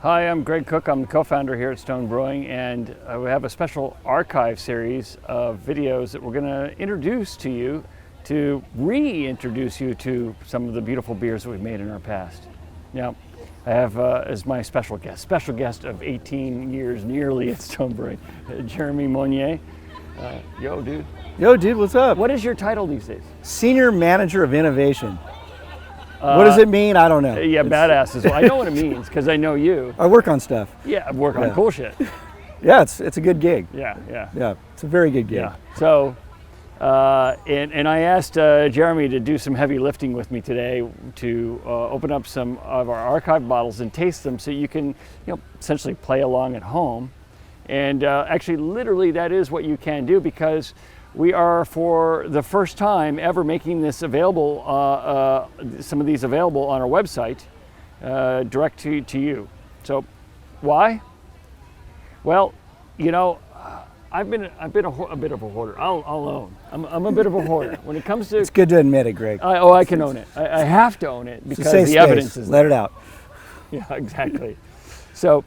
Hi, I'm Greg Koch. I'm the co-founder here at Stone Brewing, and we have a special archive series of videos that we're going to introduce to you, to reintroduce you to some of the beautiful beers that we've made in our past. Now, I have as my special guest of 18 years nearly at Stone Brewing, Jeremy Moynier. Yo, dude. Yo, dude, what's up? What is your title these days? Senior Manager of Innovation. What does it mean? I don't know. Yeah, badass as well. I know what it means because I know you. I work on stuff. Yeah, I work on cool shit. Yeah, it's a good gig. Yeah. Yeah, it's a very good gig. Yeah. So, and I asked Jeremy to do some heavy lifting with me today to open up some of our archive bottles and taste them, so you can, essentially play along at home. And actually, literally, that is what you can do, because we are, for the first time ever, making this available, some of these available on our website, direct to you. So, why? Well, I've been a bit of a hoarder. I'll own. I'm a bit of a hoarder when it comes to. It's good to admit it, Greg. I can own it. I have to own it because the evidence is there. Let it out. Yeah, exactly. So.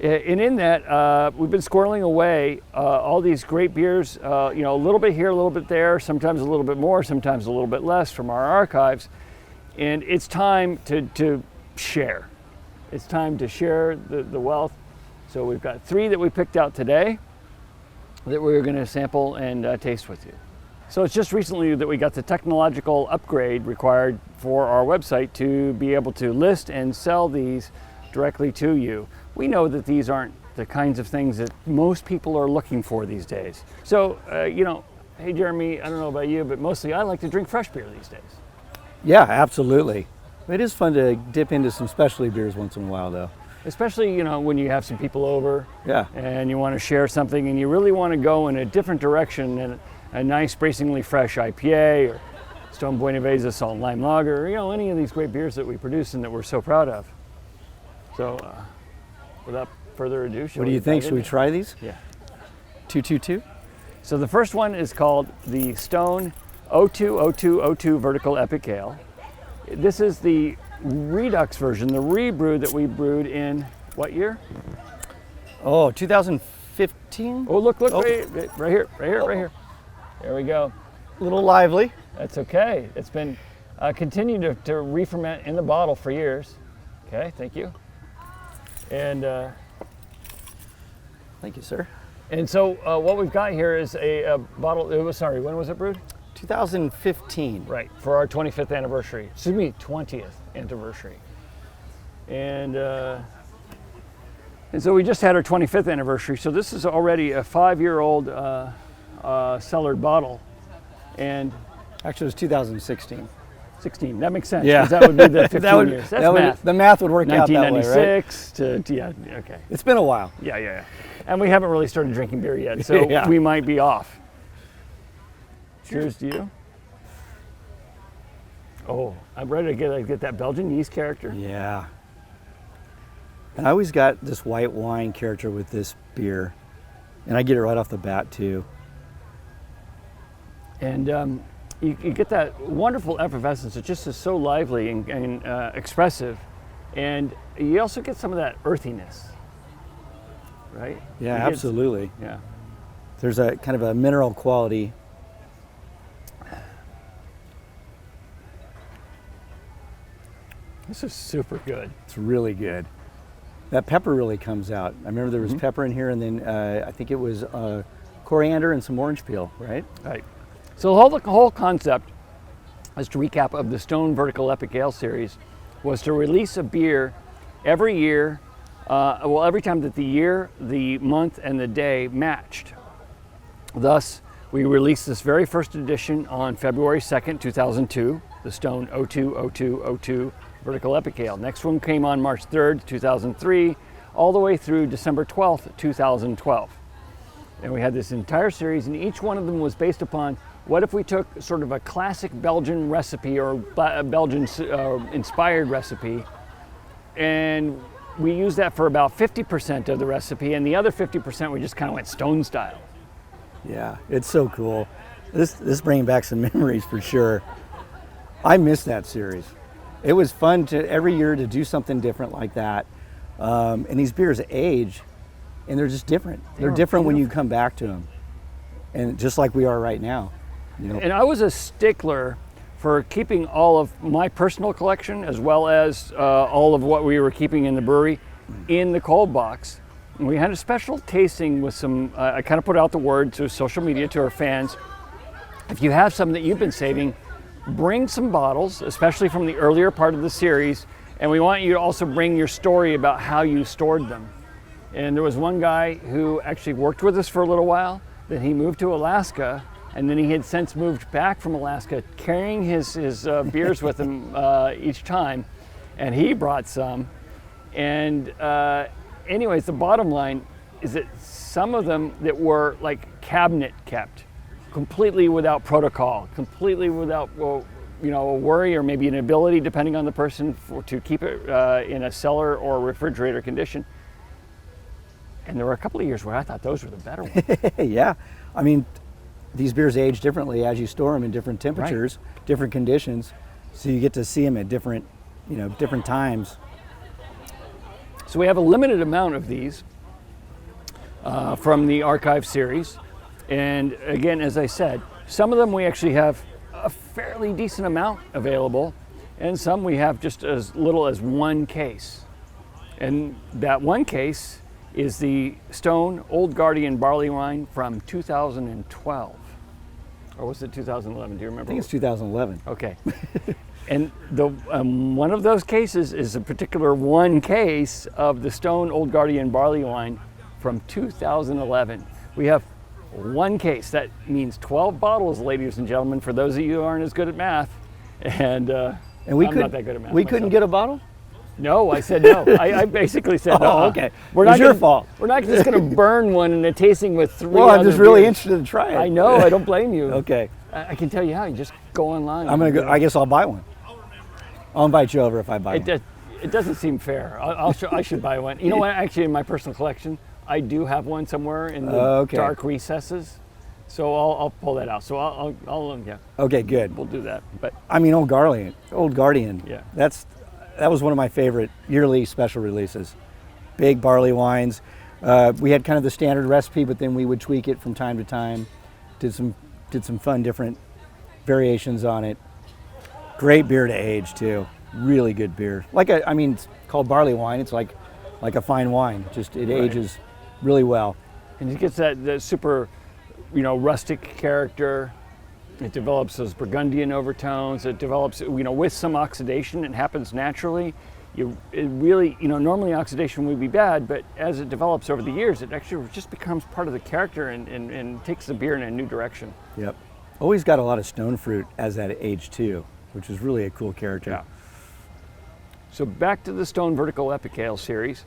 And in that, we've been squirreling away all these great beers, a little bit here, a little bit there, sometimes a little bit more, sometimes a little bit less from our archives. And it's time to share. It's time to share the wealth. So we've got 3 that we picked out today that we're going to sample and taste with you. So it's just recently that we got the technological upgrade required for our website to be able to list and sell these directly to you. We know that these aren't the kinds of things that most people are looking for these days. So, hey Jeremy, I don't know about you, but mostly I like to drink fresh beer these days. Yeah, absolutely. It is fun to dip into some specialty beers once in a while, though. Especially, when you have some people over, yeah, and you want to share something, and you really want to go in a different direction than a nice, bracingly fresh IPA or Stone Xocoveza Salt and Lime Lager, or, any of these great beers that we produce and that we're so proud of. So, without further ado, what do you think? Should we try these? Yeah. 222? So the first one is called the Stone 020202 Vertical Epic Ale. This is the Redux version, the rebrew that we brewed in what year? Oh, 2015? Oh, look, right here. There we go. A little lively. That's okay. It's been continued to re-ferment in the bottle for years. Okay, thank you. And thank you, sir. And so what we've got here is a bottle. When was it brewed? 2015. Right, for our 25th anniversary. Excuse me, 20th anniversary. And so we just had our 25th anniversary. So this is already a 5-year-old Cellar bottle. And actually, it was 2016. 16. That makes sense. Yeah, that would be the 15 years. That's math. The math would work out that way, right? 1996 to okay. It's been a while. Yeah. And we haven't really started drinking beer yet, so we might be off. Cheers to you. Oh, I'm ready to get that Belgian yeast character. Yeah. And I always got this white wine character with this beer, and I get it right off the bat too. And you get that wonderful effervescence. It just is so lively and expressive. And you also get some of that earthiness, right? Yeah, absolutely. Yeah. There's a kind of a mineral quality. This is super good. It's really good. That pepper really comes out. I remember there was pepper in here, and then I think it was coriander and some orange peel, right? Right. So the whole concept, as to recap, of the Stone Vertical Epic Ale series, was to release a beer every year, every time that the year, the month, and the day matched. Thus, we released this very first edition on February 2nd, 2002, the Stone 020202 Vertical Epic Ale. Next one came on March 3rd, 2003, all the way through December 12th, 2012. And we had this entire series, and each one of them was based upon, what if we took sort of a classic Belgian recipe or a Belgian inspired recipe, and we used that for about 50% of the recipe, and the other 50% we just kind of went Stone style. Yeah, it's so cool. This bringing back some memories for sure. I miss that series. It was fun to every year to do something different like that. And these beers age, and they're just different. They're They're different when you beautiful. come back to them, and just like we are right now. You know, And I was a stickler for keeping all of my personal collection as well as all of what we were keeping in the brewery in the cold box. And we had a special tasting with some, I kind of put out the word to social media, to our fans. If you have some that you've been saving, bring some bottles, especially from the earlier part of the series. And we want you to also bring your story about how you stored them. And there was one guy who actually worked with us for a little while. Then he moved to Alaska, and then he had since moved back from Alaska, carrying his beers with him each time. And he brought some. And anyways, the bottom line is that some of them that were like cabinet kept, completely without protocol, completely without a worry or maybe an ability, depending on the person, to keep it in a cellar or refrigerator condition. And there were a couple of years where I thought those were the better ones. yeah, I mean, these beers age differently as you store them in different temperatures, different conditions, so you get to see them at different times. So we have a limited amount of these from the archive series. And again, as I said, some of them we actually have a fairly decent amount available, and some we have just as little as one case. And that one case is the Stone Old Guardian Barley Wine from 2012. Or was it 2011? Do you remember? I think it's 2011. Okay. And the one of those cases is a particular one case of the Stone Old Guardian Barley Wine from 2011. We have one case. That means 12 bottles, ladies and gentlemen, for those of you who aren't as good at math. And we I'm not that good at math We couldn't myself. get a bottle? No, I said no. I basically said no. Oh, okay. We're It's not your gonna- fault. We're not just going to burn one in a tasting with three Well, I'm other just really beers. interested to try it. I know. I don't blame you. Okay. I can tell you how. You just go online. I'm gonna go. I guess I'll buy one. I'll invite you over if I buy one. It doesn't seem fair. I should buy one. You know what? Actually, in my personal collection, I do have one somewhere in the Okay. dark recesses. So I'll pull that out. So I'll yeah, Okay, good. we'll do that. But I mean, Old Guardian. Yeah. That was one of my favorite yearly special releases. Big barley wines. We had kind of the standard recipe, but then we would tweak it from time to time. Did some fun different variations on it. Great beer to age too. Really good beer. It's called barley wine. It's like a fine wine. Just it ages really well. and it gets that super, rustic character. It develops those Burgundian overtones. It develops, with some oxidation. It happens naturally. Normally oxidation would be bad, but as it develops over the years, it actually just becomes part of the character and takes the beer in a new direction. Yep. Always got a lot of stone fruit as that age too, which is really a cool character. Yeah. So back to the Stone Vertical Epic Ale series.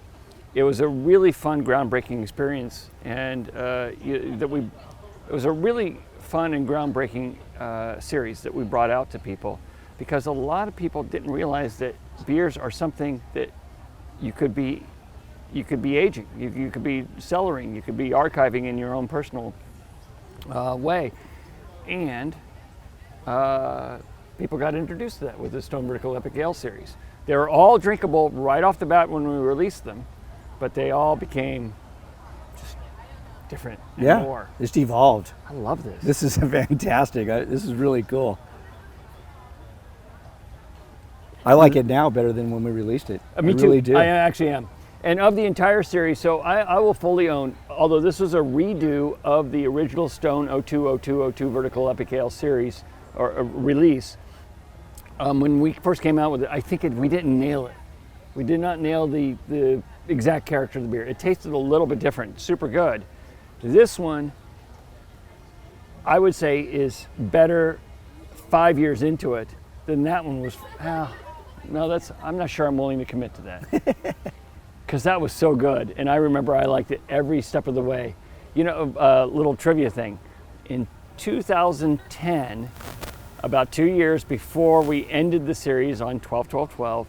It was a really fun, groundbreaking experience, and it was a really fun and groundbreaking series that we brought out to people, because a lot of people didn't realize that beers are something that you could be aging, you could be cellaring, you could be archiving in your own personal way, and people got introduced to that with the Stone Vertical Epic Ale series. They were all drinkable right off the bat when we released them, but they all became just different and more. Just evolved. I love this. This is fantastic. This is really cool. I like it now better than when we released it. Me I too. really do. I actually am. And of the entire series, so I will fully own, although this was a redo of the original Stone 020202 Vertical Epic Ale series, or a release. When we first came out with it, I think we didn't nail it. We did not nail the exact character of the beer. It tasted a little bit different, super good. This one, I would say, is better 5 years into it than that one was. No, I'm not sure I'm willing to commit to that. Because that was so good, and I remember I liked it every step of the way. Little trivia thing. In 2010, about 2 years before we ended the series on 12-12-12,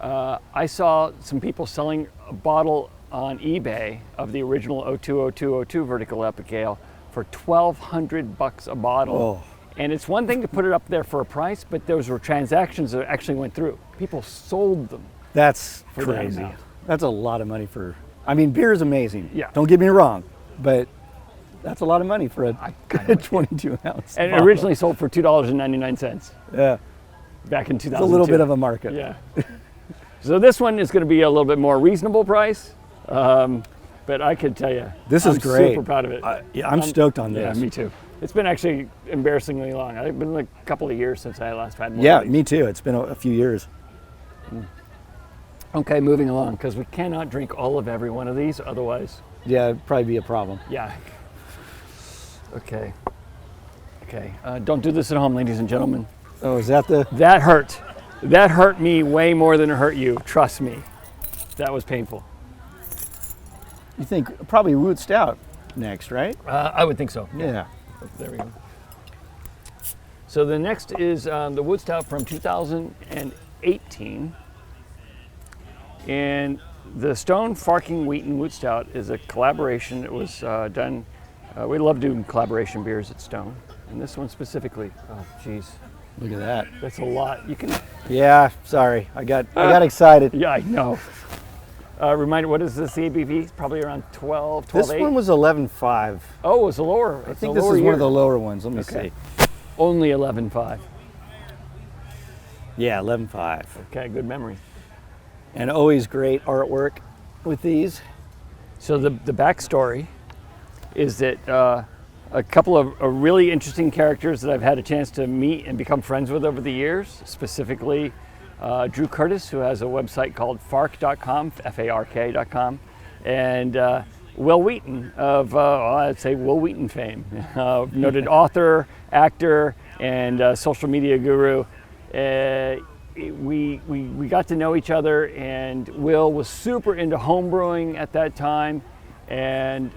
I saw some people selling a bottle on eBay of the original 020202 Vertical Epic Ale for $1,200 a bottle. Oh. And it's one thing to put it up there for a price, but those were transactions that actually went through. People sold them. That's For that crazy. amount. That's a lot of money for. I mean, beer is amazing. Yeah. Don't get me wrong, but that's a lot of money for I a kinda like 22 ounce. And bottle. originally sold for $2.99 Yeah, back in 2002. it's a little bit of a market. Yeah. So this one is going to be a little bit more reasonable price, but I can tell you, This I'm is great. super proud of it. Yeah, I'm stoked on this. Yeah, me too. It's been actually embarrassingly long. It's been like a couple of years since I last had one. Yeah, of these. me too. It's been a few years. Okay, moving along, because we cannot drink all of every one of these, otherwise, Yeah, it'd probably be a problem. yeah. Okay. Okay, don't do this at home, ladies and gentlemen. Oh, is that the? That hurt. That hurt me way more than it hurt you. Trust me. That was painful. You think probably Root Stout next, right? I would think so. Yeah. There we go. So the next is the Wood Stout from 2018. And the Stone Farking Wheaton Wood Stout is a collaboration. It was done, we love doing collaboration beers at Stone. And this one specifically, oh geez, Look at that. that's a lot. You can, Yeah, sorry. I got excited. yeah, I know. Reminder, what is this ABV? Probably around 12, This 12.8? one was 11.5. Oh, it's a lower. I think this is one of the lower ones. Let me see. Only 11.5. Yeah, 11.5. Okay, good memory. And always great artwork with these. So the backstory is that a couple of really interesting characters that I've had a chance to meet and become friends with over the years, specifically Drew Curtis, who has a website called fark.com, F-A-R-K.com, and Will Wheaton of, I'd say Will Wheaton fame, noted author, actor, and social media guru. We got to know each other, and Will was super into home brewing at that time, and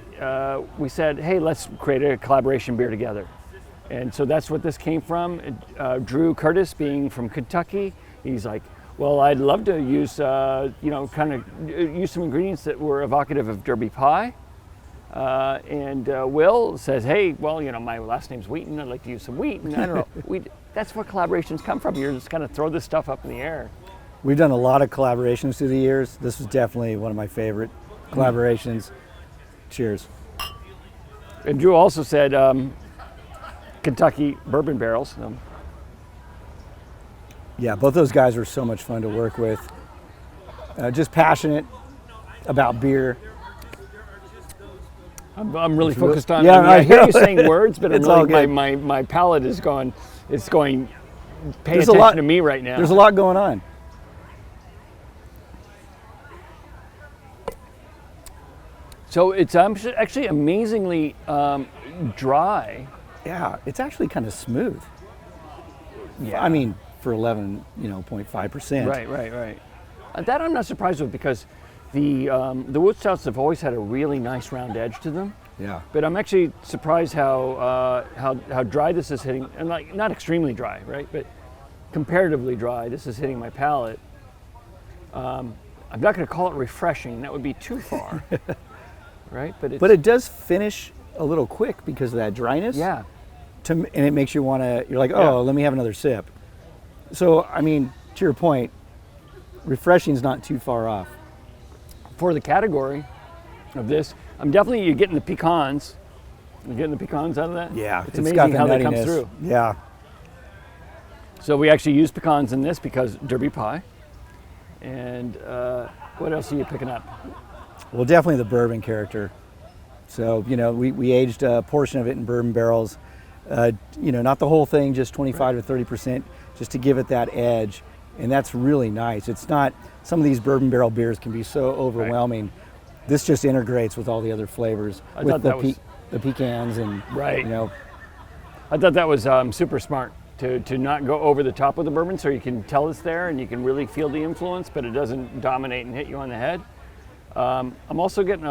we said, hey, let's create a collaboration beer together. And so that's what this came from. Drew Curtis, being from Kentucky, he's like, well, I'd love to use, use some ingredients that were evocative of Derby pie. And Will says, hey, well, my last name's Wheaton. I'd like to use some wheat. And I don't know. That's where collaborations come from. You're just kind of throw this stuff up in the air. We've done a lot of collaborations through the years. This was definitely one of my favorite collaborations. Cheers. And Drew also said Kentucky bourbon barrels. Yeah, both those guys were so much fun to work with. Just passionate about beer. I'm really focused on. Yeah, I hear you saying words, but It's I'm all really, good. my palate is going. It's going. Pay There's a attention lot- to me right now. There's a lot going on. So it's actually amazingly dry. Yeah, it's actually kind of smooth. Yeah. I mean, for 11.5%. Right. That I'm not surprised with, because the wood stouts have always had a really nice round edge to them. Yeah. But I'm actually surprised how dry this is hitting, and like not extremely dry, right? But comparatively dry. This is hitting my palate. I'm not going to call it refreshing. That would be too far, right? But it does finish a little quick because of that dryness. yeah. And it makes you want to. You're like, oh, Yeah. let me have another sip. So I mean, to your point, refreshing is not too far off. For the category of this, you're getting the pecans. You're getting the pecans out of that? Yeah, It's amazing got how the that comes nuttiness. through. Yeah. So we actually use pecans in this because Derby pie. And what else are you picking up? Well, definitely the bourbon character. So, we aged a portion of it in bourbon barrels. Not the whole thing, just 25 to 30%, just to give it that edge. And that's really nice. It's not, some of these bourbon barrel beers can be so overwhelming. Right. This just integrates with all the other flavors. With the pecans and, Right. I thought that was super smart to not go over the top with the bourbon, so you can tell it's there and you can really feel the influence, but it doesn't dominate and hit you on the head. I'm also getting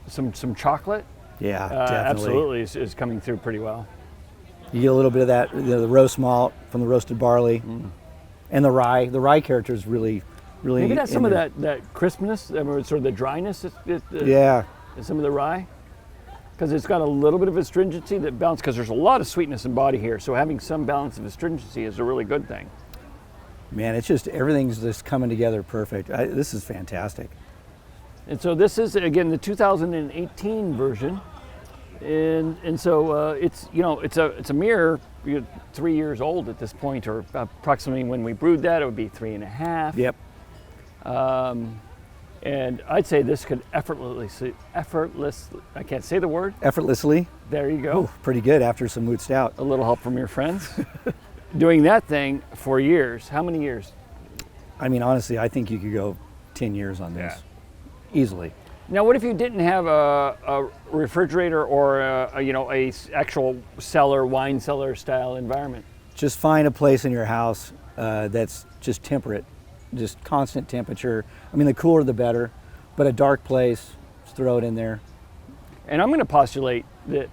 some chocolate. Yeah, definitely. Absolutely is coming through pretty well. You get a little bit of that, the roast malt from the roasted barley, and the rye. The rye character is really. Maybe that's some of that crispness, sort of the dryness. Yeah. Some of the rye, because it's got a little bit of astringency that balances. Because there's a lot of sweetness in body here, so having some balance of astringency is a really good thing. Man, it's just everything's just coming together perfect. This is fantastic. And so this is, again, the 2018 version. And so it's, it's a mere 3 years old at this point, or approximately when we brewed that, it would be 3.5. Yep. And I'd say this could effortlessly, I can't say the word. Effortlessly. There you go. Ooh, pretty good after some Moot Stout. A little help from your friends. Doing that thing for years. How many years? I mean, honestly, I think you could go 10 years on this. Easily. Now, what if you didn't have a refrigerator or a actual cellar, wine cellar style environment? Just find a place in your house that's just temperate, just constant temperature. I mean, the cooler the better, but a dark place, just throw it in there. And I'm going to postulate that,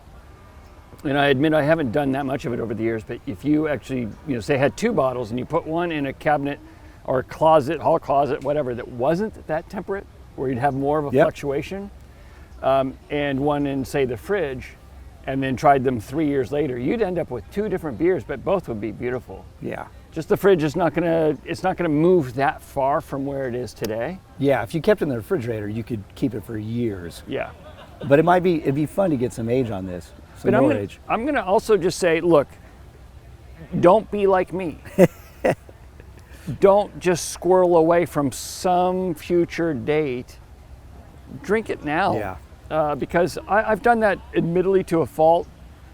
and I admit I haven't done that much of it over the years, but if you actually, say had 2 bottles and you put one in a cabinet or closet, hall closet, whatever, that wasn't that temperate, where you'd have more of a fluctuation, and one in, say, the fridge, and then tried them 3 years later, you'd end up with 2 different beers, but both would be beautiful. Yeah. Just the fridge is not gonna move that far from where it is today. Yeah, if you kept it in the refrigerator, you could keep it for years. Yeah. But it'd be fun to get some age on this, some more age. I'm gonna also just say, look, don't be like me. Don't just squirrel away from some future date. Drink it now. Yeah. Because I've done that admittedly to a fault,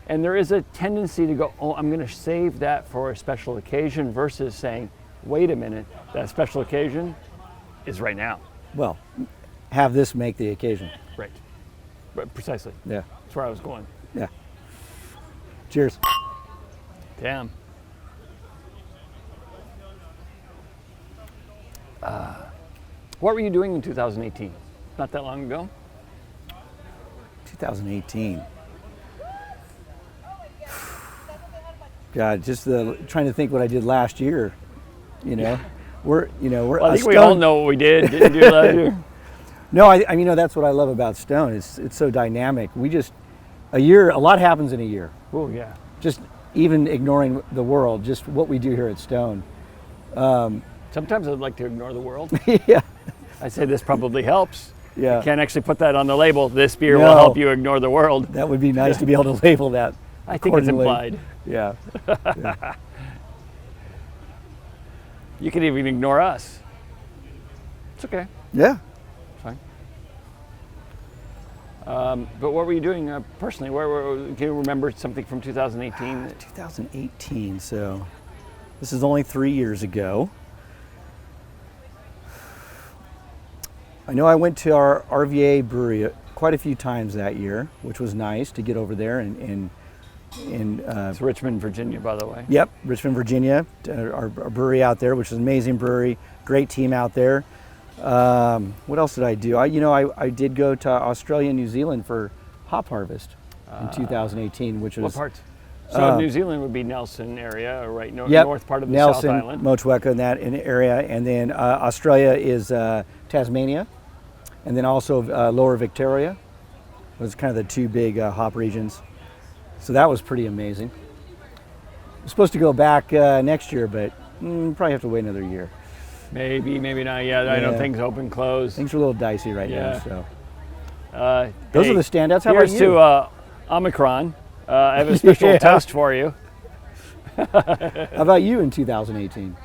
and there is a tendency to go, oh, I'm going to save that for a special occasion, versus saying, wait a minute, that special occasion is right now. Well, have this make the occasion. Right. But precisely. Yeah. That's where I was going. Yeah. Cheers. Damn. What were you doing in 2018? Not that long ago? 2018. God, just trying to think what I did last year. We're. Well, I think we all know what we didn't do last year. No, I mean, that's what I love about Stone. It's so dynamic. A lot happens in a year. Oh yeah. Just even ignoring the world, just what we do here at Stone. Sometimes I'd like to ignore the world. Yeah. I say this probably helps. Yeah. I can't actually put that on the label. This beer will help you ignore the world. That would be nice to be able to label that. I think it's implied. Yeah. You can even ignore us. It's okay. Yeah. Fine. But what were you doing personally? Can you remember something from 2018? 2018, so this is only 3 years ago. I know I went to our RVA brewery quite a few times that year, which was nice to get over there it's Richmond, Virginia, by the way. Yep, Richmond, Virginia, our brewery out there, which is an amazing brewery, great team out there. What else did I do? I did go to Australia and New Zealand for Hop Harvest in 2018, which was... What parts? So New Zealand would be Nelson area, right? Yep, North part of the Nelson, South Island. Motueka, in that area, and then Australia is Tasmania, and then also Lower Victoria. Those are kind of the 2 big hop regions. So that was pretty amazing. I'm supposed to go back next year, but probably have to wait another year. Maybe not yet. I know things open, close. Things are a little dicey right now. So those are the standouts. How about you? Here's to Omicron. I have a special toast for you. How about you in 2018?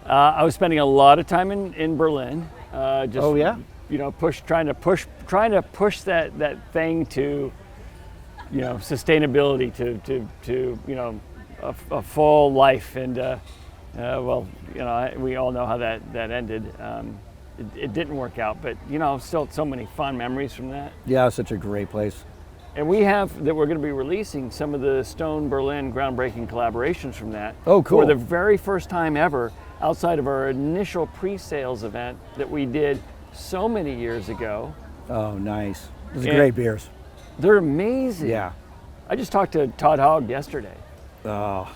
I was spending a lot of time in Berlin. Trying to push that thing to, sustainability, to a full life, and we all know how that ended. It didn't work out, but still so many fun memories from that. Yeah, such a great place. And we're going to be releasing some of the Stone Berlin groundbreaking collaborations from that. Oh, cool. For the very first time ever, outside of our initial pre-sales event that we did so many years ago. Oh, nice. Those are great beers. They're amazing. Yeah. I just talked to Todd Hogg yesterday. Oh.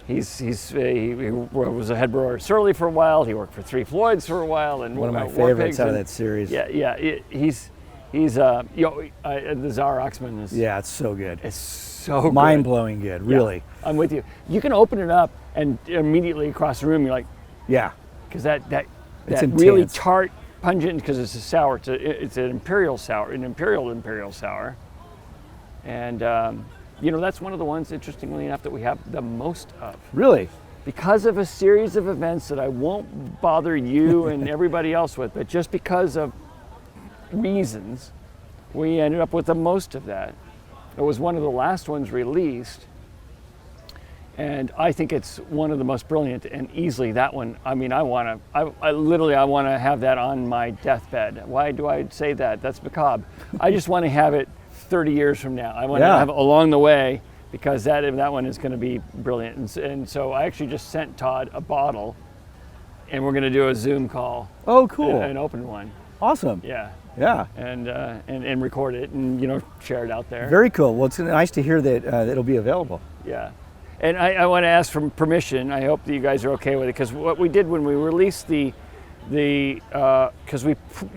He was a head brewer at Surly for a while. He worked for Three Floyds for a while, and one of my favorites out of that series. Yeah. He's the Czar Oxman is. Yeah, it's so good. It's so mind-blowing good. Really. Yeah, I'm with you. You can open it up and immediately across the room you're like, yeah, because that it's really tart pungent because it's a sour. It's an imperial sour, an imperial sour. And that's one of the ones, interestingly enough, that we have the most of. Really? Because of a series of events that I won't bother you and everybody else with, but just because of reasons, we ended up with the most of that. It was one of the last ones released, and I think it's one of the most brilliant, and easily that one. I mean, I want to have that on my deathbed. Why do I say that? That's macabre. I just want to have it 30 years from now. I want to have it along the way, because that one is going to be brilliant. And so I actually just sent Todd a bottle, and we're going to do a Zoom call. Oh, cool. And open one. Awesome. Yeah. Yeah. And record it and share it out there. Very cool. Well, it's nice to hear that it'll be available. Yeah. And I want to ask for permission. I hope that you guys are okay with it, because what we did when we released because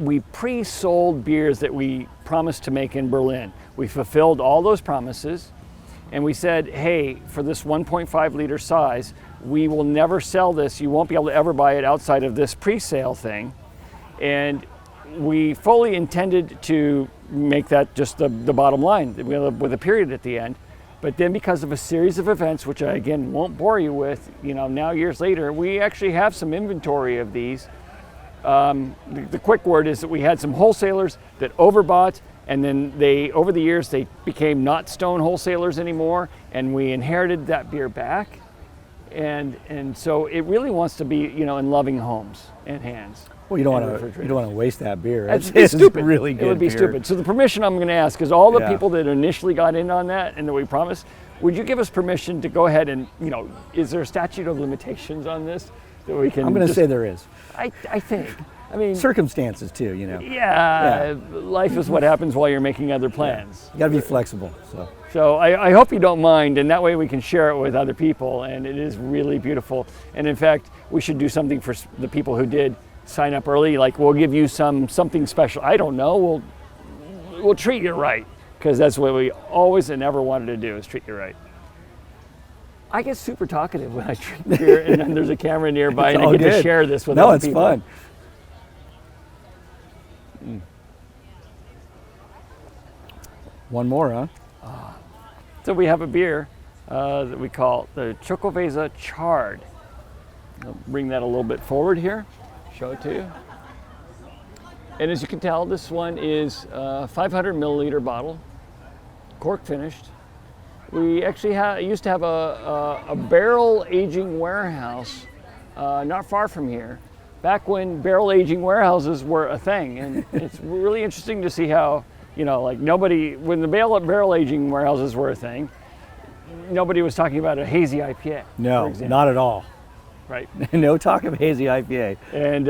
we pre-sold beers that we promised to make in Berlin. We fulfilled all those promises, and we said, hey, for this 1.5 liter size, we will never sell this. You won't be able to ever buy it outside of this pre-sale thing. And we fully intended to make that just the bottom line with a period at the end. But then, because of a series of events, which I again won't bore you with, now years later, we actually have some inventory of these. The quick word is that we had some wholesalers that overbought, and then over the years, they became not Stone wholesalers anymore, and we inherited that beer back. And so it really wants to be, in loving homes and hands. Well, you don't want to waste that beer. It's stupid. Really good. It would be beer. stupid. So the permission I'm going to ask is all the people that initially got in on that and that we promised, would you give us permission to go ahead and, is there a statute of limitations on this that we can? I'm going to say there is. I think. I mean, circumstances too, Yeah, life is what happens while you're making other plans. You got to be flexible. So I hope you don't mind, and that way we can share it with other people, and it is really beautiful. And in fact, we should do something for the people who did sign up early. Like, we'll give you something special. I don't know. We'll treat you right, because that's what we always and ever wanted to do, is treat you right. I get super talkative when I drink beer, and then there's a camera nearby, and I get to share this with other people. No, it's fun. One more, huh? So we have a beer that we call the Xocoveza Charred. I'll bring that a little bit forward here, show it to you. And as you can tell, this one is a 500 milliliter bottle, cork finished. We actually used to have a barrel aging warehouse not far from here, back when barrel aging warehouses were a thing. And it's really interesting to see how, when the barrel aging warehouses were a thing, nobody was talking about a hazy IPA. No, not at all. Right. No talk of hazy IPA. And,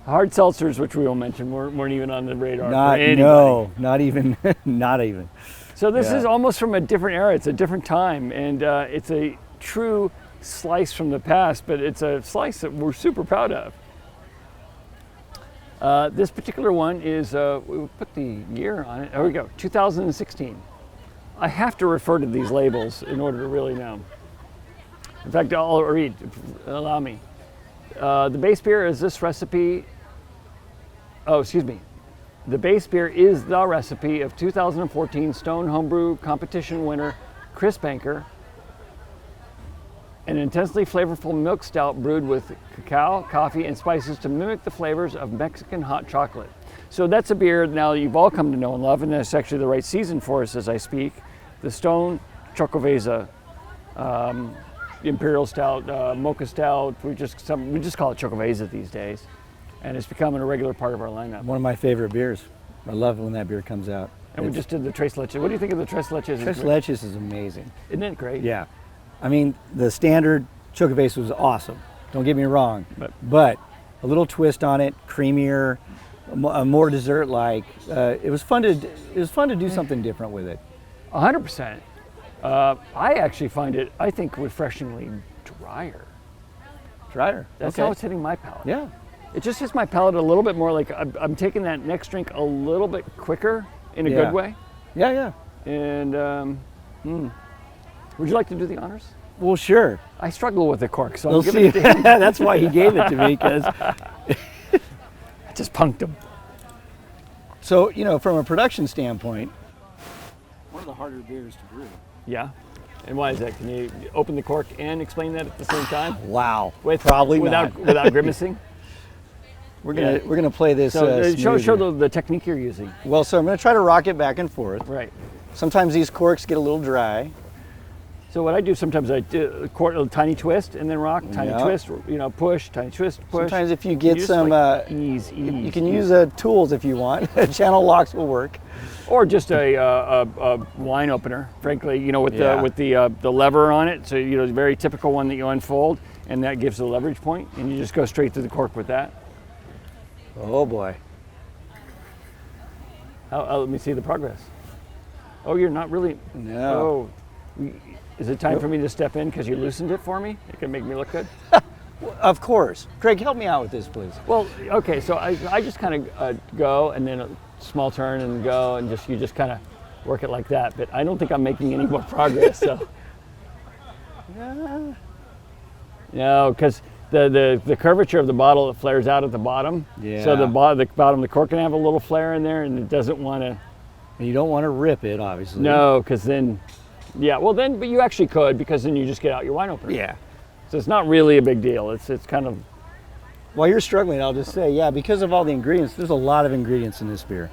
hard seltzers, which we will mention, weren't even on the radar. No, not even, not even. So this is almost from a different era. It's a different time, and it's a true slice from the past, but it's a slice that we're super proud of. This particular one is, we put the year on it. There we go, 2016. I have to refer to these labels in order to really know. In fact, I'll read, allow me. The base beer is this recipe, The base beer is the recipe of 2014 Stone Homebrew Competition winner Chris Banker, an intensely flavorful milk stout brewed with cacao, coffee, and spices to mimic the flavors of Mexican hot chocolate. So that's a beer now you've all come to know and love, and it's actually the right season for us as I speak. The Stone Xocoveza Imperial Stout, Mocha Stout. We just call it Xocoveza these days, and it's becoming a regular part of our lineup. One of my favorite beers. I love it when that beer comes out. And we just did the Tres Leches. What do you think of the Tres Leches? Tres Leches is amazing. Isn't it great? Yeah. I mean, the standard Xocoveza was awesome. Don't get me wrong. But a little twist on it, creamier, more dessert-like. It was fun to do something different with it. 100%. I actually find it, I think, refreshingly drier. Drier. That's how it's hitting my palate. Yeah. It just hits my palate a little bit more like I'm taking that next drink a little bit quicker in a good way. Yeah. And would you like to do the honors? Well, sure. I struggle with the cork, so I'm giving it to him. That's why he gave it to me, because Just punked them. So, from a production standpoint, one of the harder beers to brew. Yeah. And why is that? Can you open the cork and explain that at the same time? Wow. Probably without not. Without grimacing? We're gonna play this. So show the technique you're using. Well, so I'm gonna try to rock it back and forth. Right. Sometimes these corks get a little dry. So what I do sometimes, I do a tiny twist and then rock, tiny twist, push, tiny twist, push. Sometimes if you get some ease, you can use tools if you want. Channel locks will work. Or just a wine opener, frankly, with the lever on it. So the very typical one that you unfold, and that gives the leverage point, and you just go straight through the cork with that. Oh boy. Let me see the progress. Oh, you're not really. No. Oh, is it time for me to step in because you loosened it for me? It can make me look good. Of course. Greg, help me out with this, please. Well, okay. So I just kind of go and then a small turn and go and you just kind of work it like that. But I don't think I'm making any more progress. So. No, because the curvature of the bottle, it flares out at the bottom. Yeah. So the bottom, the cork can have a little flare in there, and it doesn't want to. And you don't want to rip it, obviously. No, because then, but you actually could, because then you just get out your wine opener. Yeah. So it's not really a big deal. It's kind of. While you're struggling, I'll just say, because of all the ingredients, there's a lot of ingredients in this beer.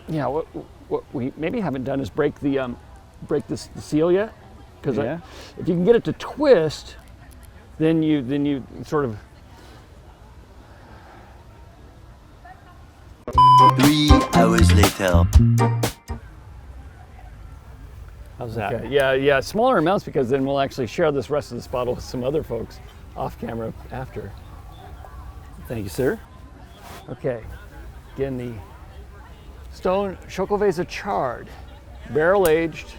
Yeah. What we maybe haven't done is break the seal yet. Because if you can get it to twist, then you sort of. 3 hours later. How's that? Okay. Yeah, smaller amounts, because then we'll actually share this rest of this bottle with some other folks off camera after. Thank you, sir. Okay, again, the Stone Xocoveza Charred, barrel aged,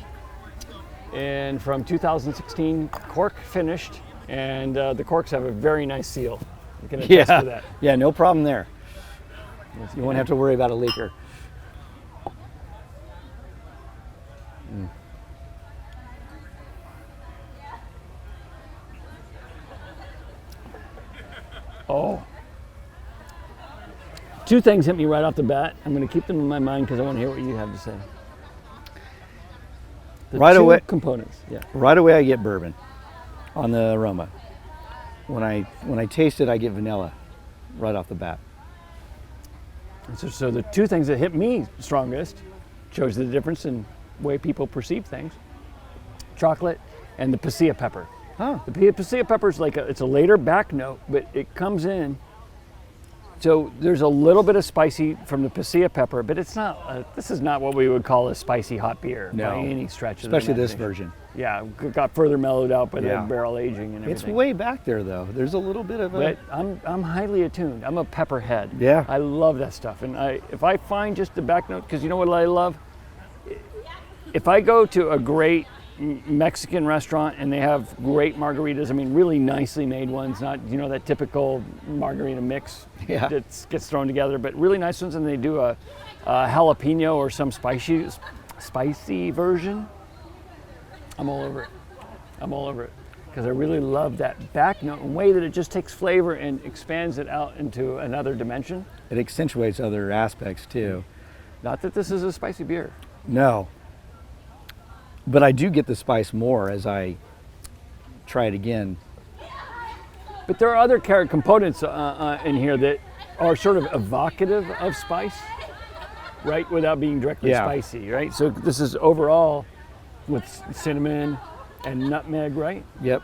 and from 2016, cork finished, and the corks have a very nice seal. You can attest to that. Yeah, no problem there. You won't have to worry about a leaker. Oh. Two things hit me right off the bat. I'm going to keep them in my mind because I want to hear what you have to say. The two components. Yeah. Right away I get bourbon on the aroma. When I taste it, I get vanilla right off the bat. So the two things that hit me strongest, shows the difference in the way people perceive things: chocolate and the pasilla pepper. Huh. The pasilla pepper is it's a later back note, but it comes in. So there's a little bit of spicy from the pasilla pepper, but it's not. This is not what we would call a spicy hot beer by any stretch of the imagination. Especially this version. Yeah, it got further mellowed out by the barrel aging and everything. It's way back there, though. There's a little bit of a. But I'm highly attuned. I'm a pepper head. Yeah. I love that stuff, and if I find just the back note, because you know what I love. If I go to a great Mexican restaurant and they have great margaritas, I mean really nicely made ones, not that typical margarita mix that gets thrown together, but really nice ones, and they do a jalapeno or some spicy version, I'm all over it because I really love that back note and way that it just takes flavor and expands it out into another dimension. It accentuates other aspects too. Not that this is a spicy beer. No. But I do get the spice more as I try it again. But there are other components in here that are sort of evocative of spice, right? Without being directly spicy, right? So this is overall with cinnamon and nutmeg, right? Yep.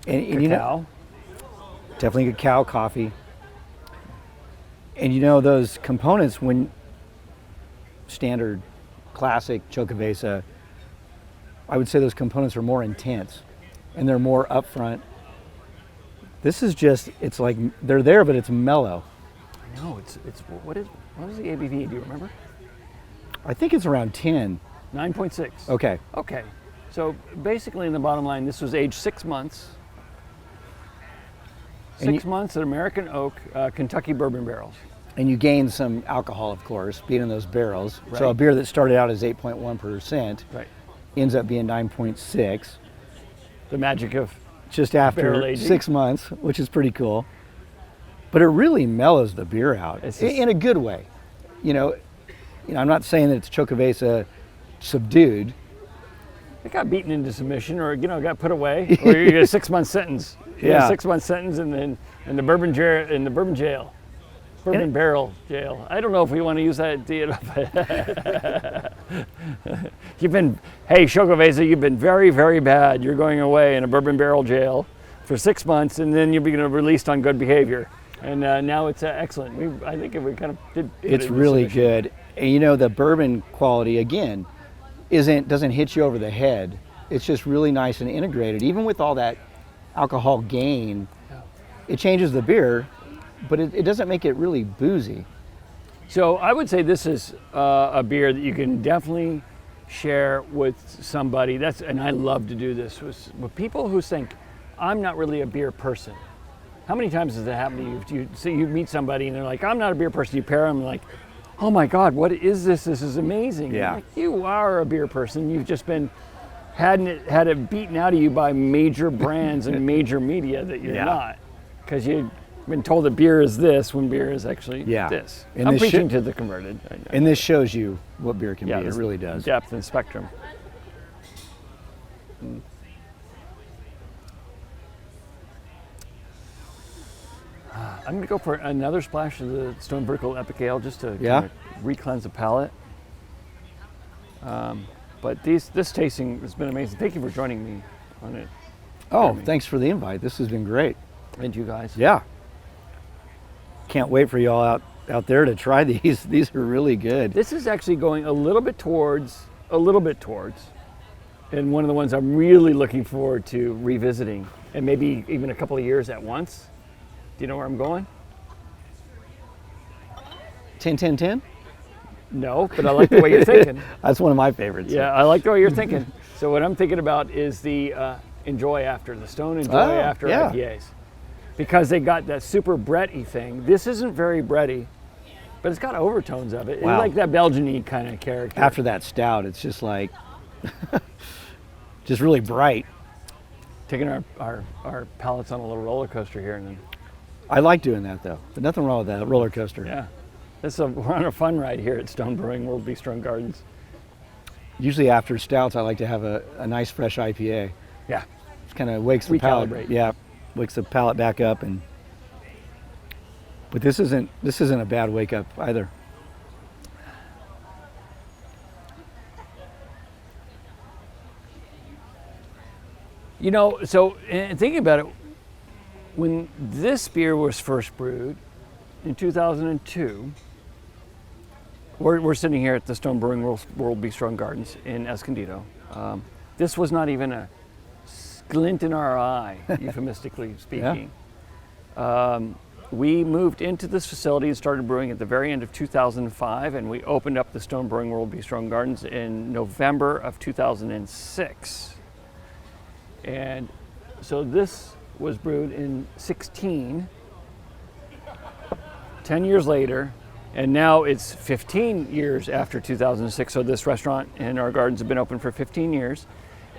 And cacao. Definitely cacao, coffee. And those components, when standard, classic Xocoveza, I would say those components are more intense and they're more upfront. This is just, it's like they're there, but it's mellow. I know, what is the ABV, do you remember? I think it's around 10. 9.6. Okay. So basically in the bottom line, this was aged 6 months. 6 months at American oak, Kentucky bourbon barrels. And you gain some alcohol, of course, being in those barrels. Right. So a beer that started out as 8.1% right. ends up being 9.6. The magic of just Barrel after aging. 6 months, which is pretty cool. But it really mellows the beer out It's just- in a good way. You know, I'm not saying that it's Xocoveza subdued. It got beaten into submission, or got put away, or you get a 6-month sentence. You get Yeah. a 6-month sentence, and then in the bourbon jail, bourbon barrel jail. I don't know if we want to use that. Hey Xocoveza, you've been very, very bad. You're going away in a bourbon barrel jail for 6 months, and then you'll be released on good behavior. And now it's excellent. I think we kind of did. put It's it into really submission. good. And the bourbon quality again doesn't hit you over the head. It's just really nice and integrated. Even with all that alcohol gain, it changes the beer, but it doesn't make it really boozy. So I would say this is a beer that you can definitely share with somebody. And I love to do this with people who think, I'm not really a beer person. How many times does that happen to you? You meet somebody and they're like, I'm not a beer person. You pair them and like, oh my God, what is this? This is amazing. Yeah. Like, you are a beer person. You've just had it beaten out of you by major brands and major media that you're Yeah. not. Because you've been told that beer is this when beer is actually Yeah. this. And I'm this preaching should- to the converted. I know. And this shows you what beer can be. It this really does. Depth and spectrum. I'm going to go for another splash of the Stone Vertical Epic Ale just to Yeah. kind of re-cleanse the palate. But this tasting has been amazing. Thank you for joining me on it, Oh, Jeremy. thanks for the invite. This has been great. and you guys. Yeah. Can't wait for y'all out there to try these. These are really good. This is actually going a little bit towards, and one of the ones I'm really looking forward to revisiting, and maybe even a couple of years at once. Do you know where I'm going? 10, 10, 10? No, but I like the way you're thinking. That's one of my favorites. Yeah, I like the way you're thinking. So what I'm thinking about is the Enjoy After, the Stone Enjoy Oh, After yeah. IPAs. Because they got that super Bretty thing. This isn't very Bretty, but it's got overtones of it. Wow. It's like that Belgian-y kind of character. After that stout, it's just like, just really bright. Taking our palates on a little roller coaster here, and then I like doing that though. But nothing wrong with that roller coaster. yeah, we're on a fun ride here at Stone Brewing World Bistro Gardens. Usually after stouts, I like to have a nice fresh IPA. Yeah, It kind of wakes the palate. Recalibrate. Yeah, wakes the palate back up. But this isn't a bad wake up either. So thinking about it, when this beer was first brewed in 2002, we're sitting here at the Stone Brewing World Bistro Gardens in Escondido. This was not even a glint in our eye, euphemistically speaking. We moved into this facility and started brewing at the very end of 2005, and we opened up the Stone Brewing World Bistro Gardens in November of 2006. And so this was brewed in 16, 10 years later, and now it's 15 years after 2006. So this restaurant and our gardens have been open for 15 years.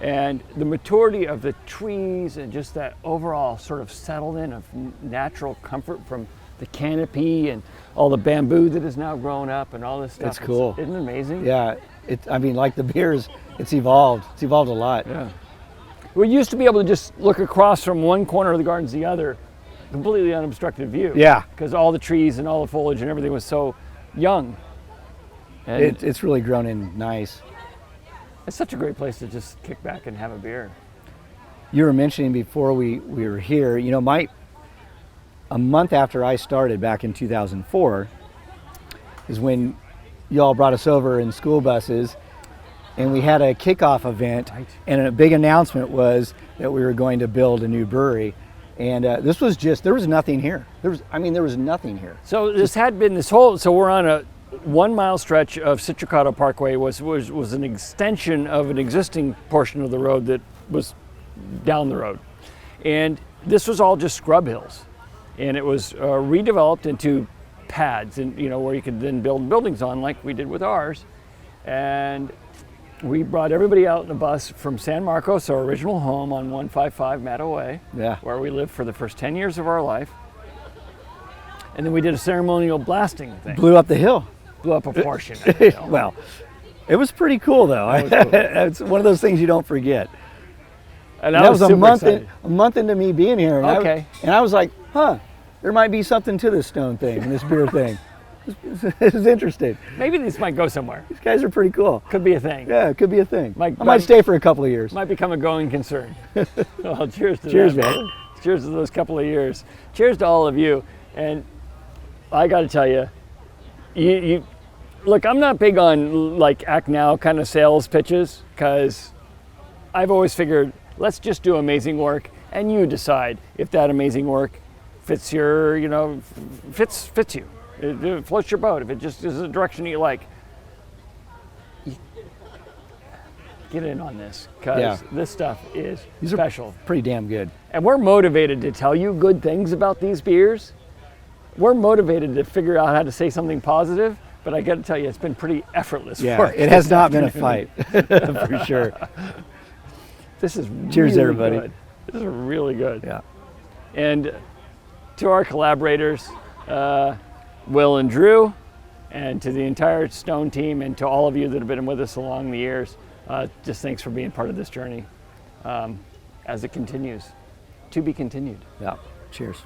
And the maturity of the trees and just that overall sort of settled in of natural comfort from the canopy and all the bamboo that has now grown up and all this stuff. It's cool. Isn't it amazing? Yeah, like the beers, it's evolved. It's evolved a lot. Yeah. We used to be able to just look across from one corner of the gardens to the other, completely unobstructed view. Yeah. Because all the trees and all the foliage and everything was so young. And It's really grown in nice. it's such a great place to just kick back and have a beer. You were mentioning before we were here, a month after I started back in 2004 is when y'all brought us over in school buses and we had a kickoff event, Right. and a big announcement was that we were going to build a new brewery. And this was there was nothing here. There was nothing here. So this had been so we're on a 1 mile stretch of Citricado Parkway was an extension of an existing portion of the road that was down the road. And this was all just scrub hills. And it was redeveloped into pads, and where you could then build buildings on like we did with ours. And we brought everybody out in a bus from San Marcos, our original home on 155 Maddo Way, Yeah. where we lived for the first 10 years of our life. And then we did a ceremonial blasting thing. Blew up the hill. Blew up a portion of it. Well, it was pretty cool though. It was cool. It's one of those things you don't forget. And And I that was a super month excited. a month into me being here. And Okay. I was like, huh, there might be something to this stone thing and this beer thing. This is interesting. Maybe this might go somewhere. These guys are pretty cool. Could be a thing. Yeah, it could be a thing. Mike, I might stay for a couple of years. Might become a going concern. Well, cheers to Cheers, that, man. Cheers to those couple of years. Cheers to all of you. And I got to tell you, you look, I'm not big on like act now kind of sales pitches, because I've always figured, let's just do amazing work and you decide if that amazing work fits your, fits you. It floats your boat. If it just is a direction you like, get in on this, because Yeah. this stuff is These are special. pretty damn good. And we're motivated to tell you good things about these beers. We're motivated to figure out how to say something positive, but I got to tell you, it's been pretty effortless Yeah, work. it has not been a fight, for sure. This is Cheers, really everybody. good. This is really good. Yeah. And to our collaborators, Will and Drew, and to the entire Stone team, and to all of you that have been with us along the years, just thanks for being part of this journey as it continues. To be continued. Yeah. Cheers.